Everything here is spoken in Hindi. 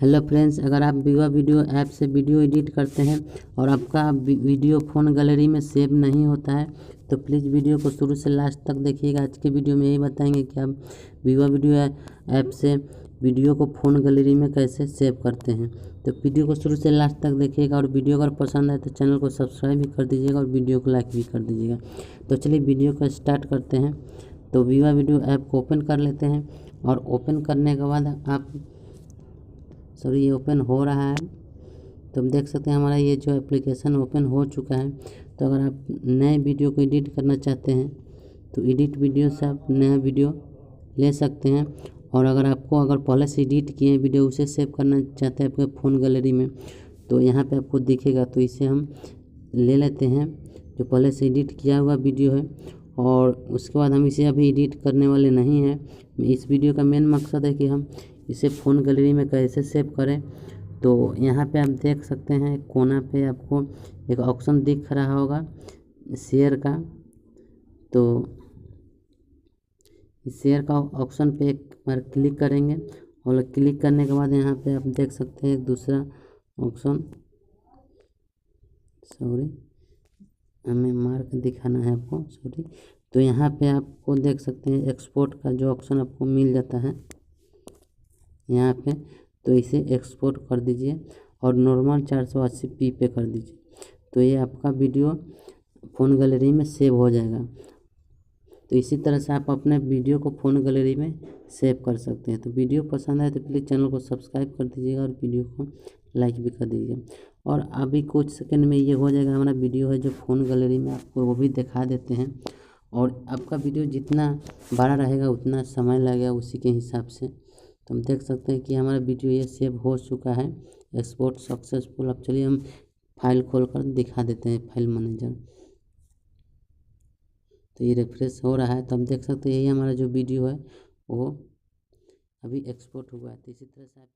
हेलो फ्रेंड्स, अगर आप वीवा वीडियो ऐप से वीडियो एडिट करते हैं और आपका वीडियो फ़ोन गैलरी में सेव नहीं होता है तो प्लीज़ वीडियो को शुरू से लास्ट तक देखिएगा। आज के वीडियो में यही बताएंगे कि आप वीवा वीडियो ऐप से वीडियो को फ़ोन गैलरी में कैसे सेव करते हैं। तो वीडियो को शुरू से लास्ट तक देखिएगा और वीडियो अगर पसंद आए तो चैनल को सब्सक्राइब भी कर दीजिएगा और वीडियो को लाइक भी कर दीजिएगा। तो चलिए वीडियो को स्टार्ट करते हैं। तो वीवा वीडियो ऐप को ओपन कर लेते हैं और ओपन करने के बाद आप ये ओपन हो रहा है तो हम देख सकते हैं हमारा ये जो एप्लीकेशन ओपन हो चुका है। तो अगर आप नए वीडियो को एडिट करना चाहते हैं तो एडिट वीडियो से आप नया वीडियो ले सकते हैं। और अगर पहले से एडिट किए वीडियो उसे सेव करना चाहते हैं आपके फ़ोन गैलरी में तो यहाँ पे आपको दिखेगा। तो इसे हम ले लेते हैं जो पहले से एडिट किया हुआ वीडियो है और उसके बाद हम इसे अभी एडिट करने वाले नहीं हैं। इस वीडियो का मेन मकसद है कि हम इसे फ़ोन गैलरी में कैसे सेव करें। तो यहाँ पे आप देख सकते हैं कोना पे आपको एक ऑप्शन दिख रहा होगा शेयर का। तो इस शेयर का ऑप्शन पे एक बार क्लिक करेंगे और क्लिक करने के बाद यहाँ पे आप देख सकते हैं एक दूसरा ऑप्शन, हमें मार्क दिखाना है आपको, तो यहाँ पे आपको देख सकते हैं एक्सपोर्ट का जो ऑप्शन आपको मिल जाता है यहाँ पे। तो इसे एक्सपोर्ट कर दीजिए और नॉर्मल 480p पे कर दीजिए। तो ये आपका वीडियो फ़ोन गैलरी में सेव हो जाएगा। तो इसी तरह से आप अपने वीडियो को फ़ोन गैलरी में सेव कर सकते हैं। तो वीडियो पसंद आए तो प्लीज़ चैनल को सब्सक्राइब कर दीजिएगा और वीडियो को लाइक भी कर दीजिएगा। और अभी कुछ सेकंड में ये हो जाएगा, हमारा वीडियो है जो फ़ोन गैलरी में आपको वो भी दिखा देते हैं। और आपका वीडियो जितना बड़ा रहेगा उतना समय लगेगा उसी के हिसाब से। तो हम देख सकते हैं कि हमारा वीडियो ये सेव हो चुका है, एक्सपोर्ट सक्सेसफुल। अब चलिए हम फाइल खोलकर दिखा देते हैं फाइल मैनेजर। तो ये रिफ्रेश हो रहा है तो हम देख सकते हैं यही हमारा जो वीडियो है वो अभी एक्सपोर्ट हुआ है। तो इसी तरह से आप